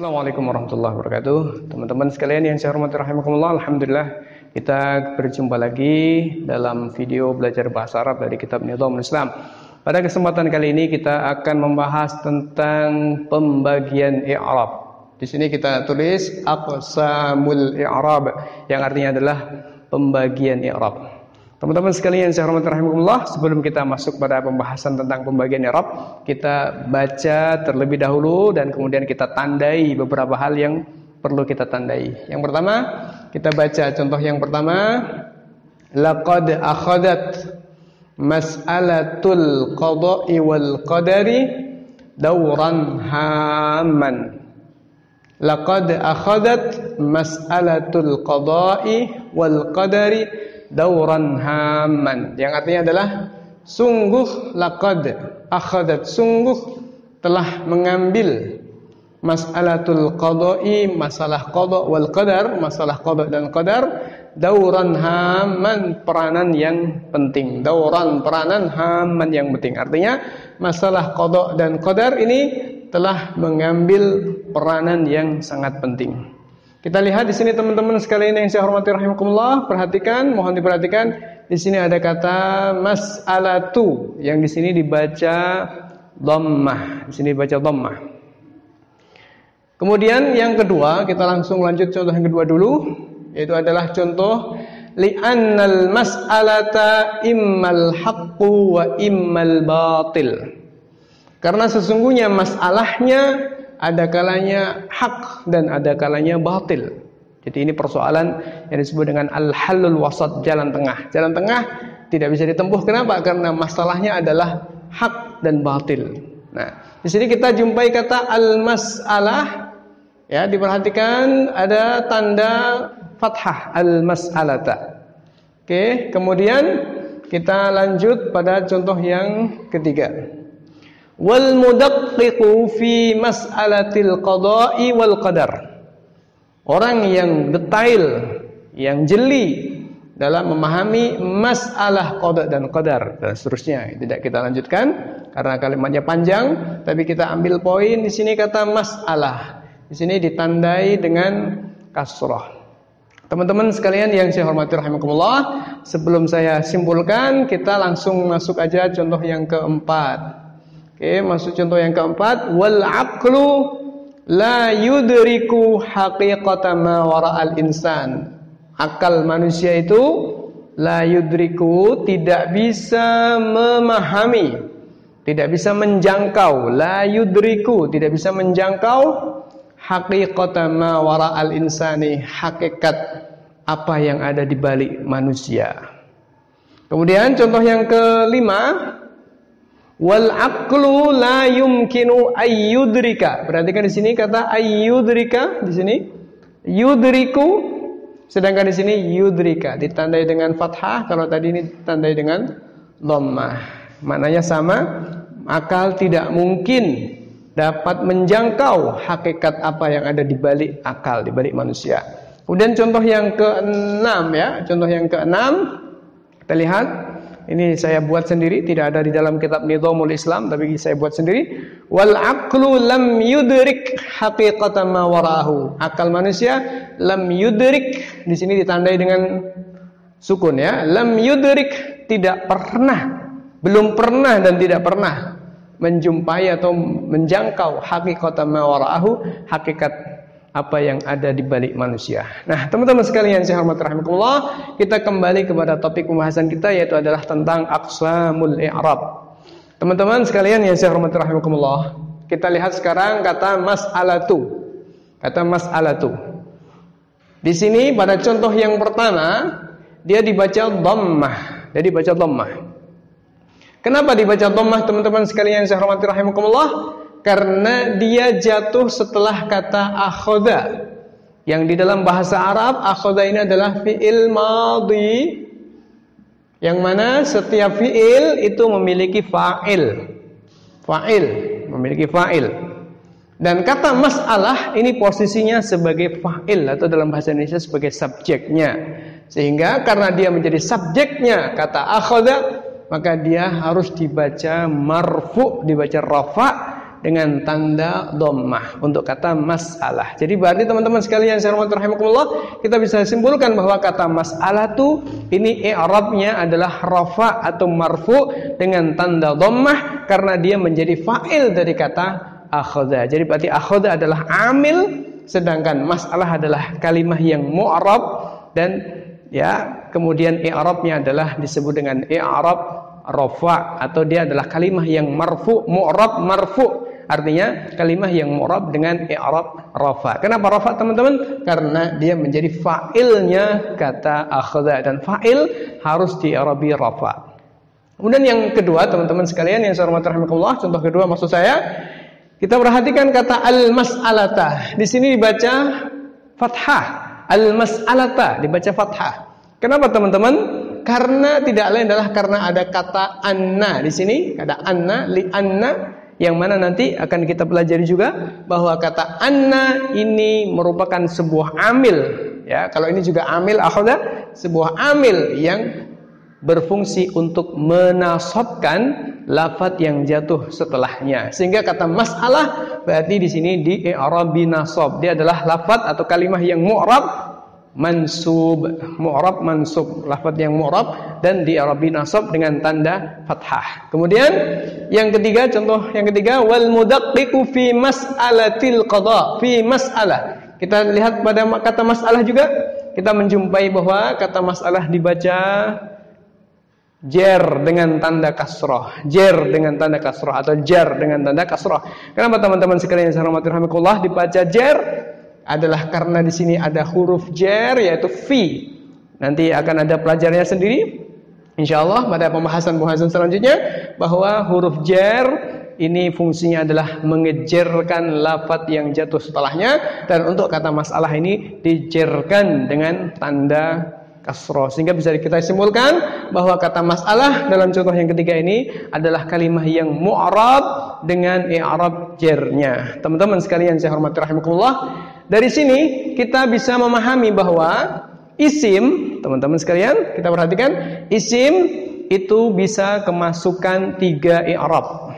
Assalamualaikum warahmatullahi wabarakatuh. Teman-teman sekalian yang saya hormati rahimakumullah, alhamdulillah kita berjumpa lagi dalam video belajar bahasa Arab dari kitab Nizamul Islam. Pada kesempatan kali ini kita akan membahas tentang pembagian i'rab. Di sini kita tulis aqsamul i'rab yang artinya adalah pembagian i'rab. Teman-teman sekalian yang saya hormati rahimakumullah, sebelum kita masuk pada pembahasan tentang pembagian i'rab, kita baca terlebih dahulu dan kemudian kita tandai beberapa hal yang perlu kita tandai. Yang pertama, kita baca contoh yang pertama. Laqad akhadat mas'alatul qada'i wal qadari dawran hamman. Laqad akhadat mas'alatul qada'i wal qadari dauran hamman, yang artinya adalah sungguh laqad akhadat, sungguh telah mengambil mas'alatul qada'i, masalah qada, wal qadar, masalah qada dan qadar, dauran hamman, peranan yang penting. Dauran, peranan, hamman yang penting. Artinya masalah qada dan qadar ini telah mengambil peranan yang sangat penting. Kita lihat di sini teman-teman sekalian yang saya hormati rahimakumullah, perhatikan, mohon diperhatikan. Di sini ada kata mas'alatu yang di sini dibaca dhammah. Di sini dibaca dhammah. Kemudian yang kedua, kita langsung lanjut contoh yang kedua dulu, yaitu adalah contoh li'annal mas'alata immal haqqu wa immal batil. Karena sesungguhnya masalahnya ada kalanya hak dan ada kalanya batil. Jadi ini persoalan yang disebut dengan al-halul wasat, jalan tengah. Jalan tengah tidak bisa ditempuh. Kenapa? Karena masalahnya adalah hak dan batil. Nah, di sini kita jumpai kata al-mas'alah. Ya, diperhatikan ada tanda fathah, al-mas'alata. Oke, kemudian kita lanjut pada contoh yang ketiga. Wal mudaqqiqu fi mas'alatil qada'i wal qadar. Orang yang detail, yang jeli dalam memahami masalah qada dan qadar dan seterusnya. Tidak kita lanjutkan karena kalimatnya panjang, tapi kita ambil poin di sini kata masalah. Di sini ditandai dengan kasrah. Teman-teman sekalian yang saya hormati rahimakumullah, sebelum saya simpulkan, kita langsung masuk aja contoh yang keempat. Oke, masuk contoh yang keempat. Wal aqlu la yudriku haqiqata ma wara'al insan. Akal manusia itu la yudriku, tidak bisa memahami, tidak bisa menjangkau. La yudriku, tidak bisa menjangkau haqiqata ma wara'al insani, hakikat apa yang ada di balik manusia. Kemudian contoh yang kelima, wal aqlu la yumkinu ayyudrika. Perhatikan di sini kata ayyudrika, di sini yudriku, sedangkan di sini yudrika ditandai dengan fathah, kalau tadi ini ditandai dengan dhammah. Maknanya sama, akal tidak mungkin dapat menjangkau hakikat apa yang ada di balik akal, di balik manusia. Kemudian contoh yang keenam ya, contoh yang keenam kita lihat. Ini saya buat sendiri, tidak ada di dalam kitab Nizamul Islam, tapi saya buat sendiri. Wal aqlu lam yudrik haqiqata ma warahu. Akal manusia lam yudrik, di sini ditandai dengan sukun ya. Lam yudrik, tidak pernah, belum pernah dan tidak pernah menjumpai atau menjangkau haqiqata ma warahu, hakikat apa yang ada di balik manusia. Nah, teman-teman sekalian saya hormati rahimakumullah, kita kembali kepada topik pembahasan kita, yaitu adalah tentang aqsamul i'rab. Teman-teman sekalian yang saya hormati rahimakumullah, kita lihat sekarang kata mas'alatu. Kata mas'alatu. Di sini pada contoh yang pertama dia dibaca dhammah. Dia dibaca dhammah. Kenapa dibaca dhammah teman-teman sekalian yang saya hormati rahimakumullah? Karena dia jatuh setelah kata akhoda, yang di dalam bahasa Arab akhoda ini adalah fi'il madhi, yang mana setiap fi'il itu memiliki fa'il. Fa'il, memiliki fa'il. Dan kata mas'alah ini posisinya sebagai fa'il, atau dalam bahasa Indonesia sebagai subjeknya. Sehingga karena dia menjadi subjeknya kata akhoda, maka dia harus dibaca marfu, dibaca rafa, dengan tanda dhammah untuk kata mas'alah. Jadi berarti teman-teman sekalian saya hormati rahimakumullah, kita bisa simpulkan bahwa kata mas'alah itu ini i'rabnya adalah rafa atau marfu dengan tanda dhammah karena dia menjadi fa'il dari kata akhadha. Jadi berarti akhadha adalah amil, sedangkan mas'alah adalah kalimah yang mu'rab dan ya kemudian i'rabnya adalah disebut dengan i'rab rafa atau dia adalah kalimah yang marfu, mu'rab marfu. Artinya kalimah yang mu'rab dengan i'rab rafa. Kenapa rafa teman-teman? Karena dia menjadi fa'ilnya kata akhadha dan fa'il harus di-i'rabi rafa. Kemudian yang kedua teman-teman sekalian yang saya hormati rahimakumullah, contoh kedua maksud saya, kita perhatikan kata al-mas'alata. Di sini dibaca fathah. Al-mas'alata dibaca fathah. Kenapa teman-teman? Karena tidak lain adalah karena ada kata anna di sini, ada anna, li anna, yang mana nanti akan kita pelajari juga bahwa kata anna ini merupakan sebuah amil. Ya, kalau ini juga amil akhadha, sebuah amil yang berfungsi untuk menasabkan lafadz yang jatuh setelahnya. Sehingga kata mas'alah berarti di sini di i'rabi nasab. Dia adalah lafadz atau kalimah yang mu'rab mansub, mu'rab mansub, lafadz yang mu'rab dan di i'rabi nasab dengan tanda fathah. Kemudian yang ketiga, contoh yang ketiga, wal mudaqqiqu fi mas'alatil qada, fi mas'alah. Kita lihat pada kata mas'alah juga kita menjumpai bahwa kata mas'alah dibaca jar dengan tanda kasrah, jar dengan tanda kasrah atau jar dengan tanda kasrah. Kenapa teman-teman sekalian yang saya hormati rahimakumullah dibaca jar? Adalah karena di sini ada huruf jar yaitu fi. Nanti akan ada pelajarannya sendiri insyaallah pada pembahasan selanjutnya bahwa huruf jar ini fungsinya adalah mengejarkan lafadz yang jatuh setelahnya, dan untuk kata masalah ini dijarkan dengan tanda kasroh, sehingga bisa kita simpulkan bahwa kata masalah dalam contoh yang ketiga ini adalah kalimah yang mu'rab dengan i'rab jarnya. Teman-teman sekalian saya hormati rahimakumullah, dari sini kita bisa memahami bahwa isim, teman-teman sekalian kita perhatikan, isim itu bisa kemasukan 3 i'rab.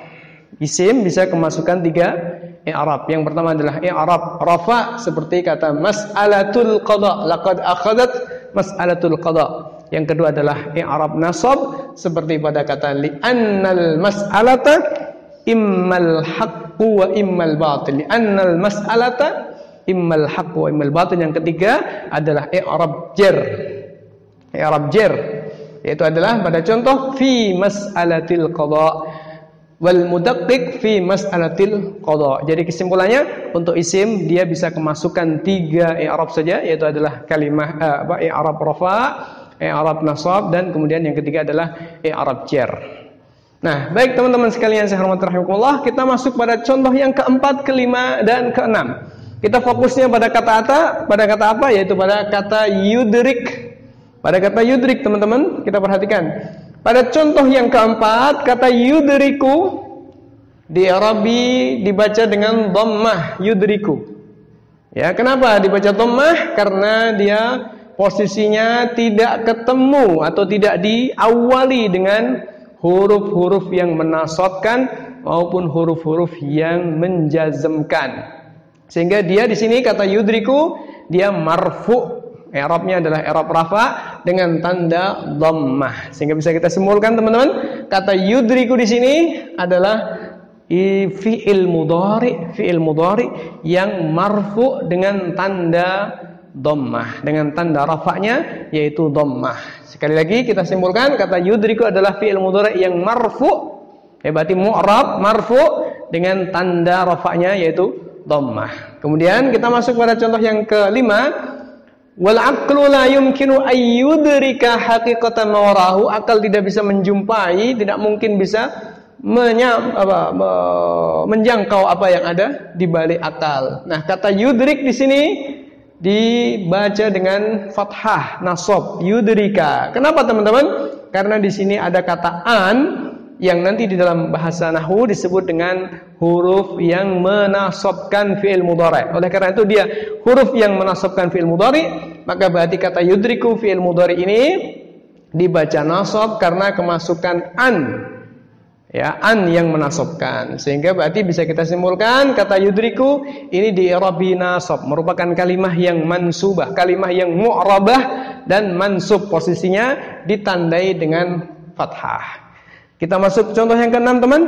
Isim bisa kemasukan 3 i'rab. Yang pertama adalah i'rab rafa seperti kata mas'alatul qada, laqad akhadat mas'alatul qada. Yang kedua adalah i'rab nasab seperti pada kata li'annal mas'alata immal haqqu wa immal batil. Li'annal mas'alata immal haqqu wa immal batil. Yang ketiga adalah i'rab jar. I'rab jar yaitu adalah pada contoh fi mas'alatil qada wal mudaqqiq fi mas'alatil qada. Jadi kesimpulannya untuk isim dia bisa kemasukan 3 i'rab saja, yaitu adalah kalimah i'rab rafa, i'rab nasab, dan kemudian yang ketiga adalah i'rab jar. Nah, baik teman-teman sekalian saya hormati rahimakumullah, kita masuk pada contoh yang keempat, kelima, dan keenam. Kita fokusnya pada kata apa? Yaitu pada kata yudrik. Pada kata yudrik teman-teman, kita perhatikan. Pada contoh yang keempat, kata yudriku di-i'rabi dibaca dengan dhammah, yudriku. Ya, kenapa dibaca dhammah? Karena dia posisinya tidak ketemu atau tidak diawali dengan huruf-huruf yang menasabkan maupun huruf-huruf yang menjazmkan. Sehingga dia di sini kata yudriku dia marfu'. I'rabnya adalah i'rab rafa dengan tanda dhammah. Sehingga bisa kita simpulkan teman-teman, kata yudriku di sini adalah fi'il mudhari yang marfu dengan tanda dhammah, dengan tanda rafa'nya yaitu dhammah. Sekali lagi kita simpulkan, kata yudriku adalah fi'il mudhari yang marfu, berarti mu'rab marfu dengan tanda rafa'nya yaitu dhammah. Kemudian kita masuk pada contoh yang kelima. Wal aqlu la yumkinu ay yudrika haqiqatan ma warahu. Akal tidak bisa menjumpai, tidak mungkin bisa menjangkau apa yang ada di balik akal. Nah, kata yudrik di sini dibaca dengan fathah nasab, yudrika. Kenapa teman-teman? Karena di sini ada kata an yang nanti di dalam bahasa nahwu disebut dengan huruf yang menasabkan fi'il mudhari'. Oleh karena itu dia huruf yang menasabkan fi'il mudhari', maka berarti kata yudriku fi'il mudhari' ini dibaca nasab karena kemasukan an. Ya, an yang menasabkan. Sehingga berarti bisa kita simpulkan kata yudriku ini di i'rabi nasab, merupakan kalimah yang mansubah, kalimah yang mu'rabah dan mansub, posisinya ditandai dengan fathah. Kita masuk contoh yang ke-6, teman.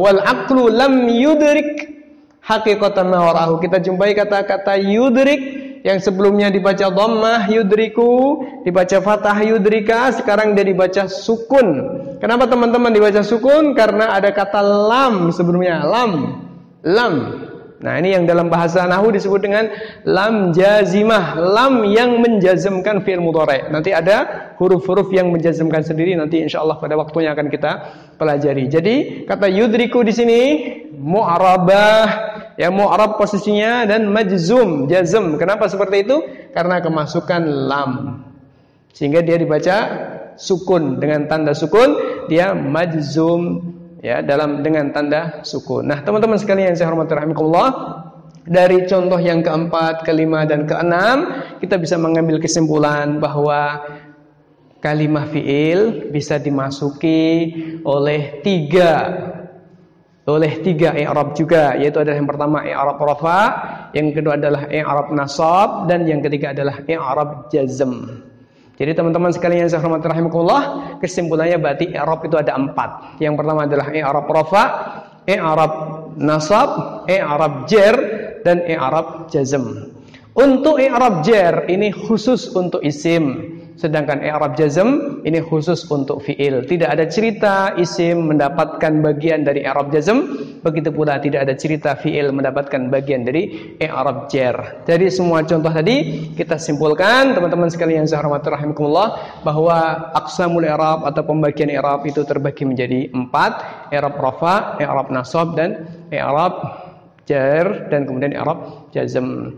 Wal aqlu lam yudrik haqiqatan ma warahu. Kita jumpai kata-kata yudrik yang sebelumnya dibaca dhammah yudriku, dibaca fathah yudrika, sekarang dia dibaca sukun. Kenapa teman-teman dibaca sukun? Karena ada kata lam sebelumnya, lam. Nah, ini yang dalam bahasa nahwu disebut dengan lam jazimah, lam yang menjazmkan fi'il mudhari'. Nanti ada huruf-huruf yang menjazmkan sendiri, nanti insyaallah pada waktunya akan kita pelajari. Jadi kata yudriku di sini mu'rabah, ya mu'rab posisinya, dan majzum, jazm. Kenapa seperti itu? Karena kemasukan lam. Sehingga dia dibaca sukun, dengan tanda sukun, dia majzum, ya, dengan tanda sukun. Nah, teman-teman sekalian yang saya hormati rahimakumullah, dari contoh yang keempat, kelima, dan keenam, kita bisa mengambil kesimpulan bahwa kalimah fi'il bisa dimasuki oleh tiga i'rab juga, yaitu adalah yang pertama i'rab rafa, yang kedua adalah i'rab nasab, dan yang ketiga adalah i'rab jazm. Jadi teman-teman sekalian yang saya hormati rahimakumullah, kesimpulannya berarti i'rab itu ada 4. Yang pertama adalah i'rab rafa, i'rab nasab, i'rab jar, dan i'rab jazm. Untuk i'rab jar ini khusus untuk isim, sedangkan i'rab jazm ini khusus untuk fi'il. Tidak ada cerita isim mendapatkan bagian dari i'rab jazm, begitu pula tidak ada cerita fi'il mendapatkan bagian dari i'rab jar. Dari semua contoh tadi kita simpulkan, teman-teman sekalian yang saya hormati rahimakumullah, bahwa aqsamul i'rab atau pembagian i'rab itu terbagi menjadi 4: i'rab rafa, i'rab nasab, dan i'rab jar, dan kemudian i'rab jazm.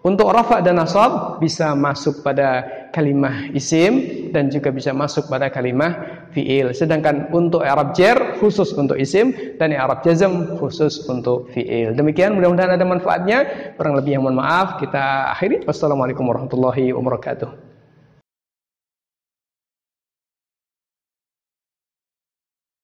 Untuk rafa dan nasab bisa masuk pada kalimah isim dan juga bisa masuk pada kalimah fi'il. Sedangkan untuk i'rab jar khusus untuk isim dan i'rab jazm khusus untuk fi'il. Demikian, mudah-mudahan ada manfaatnya. Kurang lebih yang mohon maaf. Kita akhiri. Wassalamualaikum warahmatullahi wabarakatuh.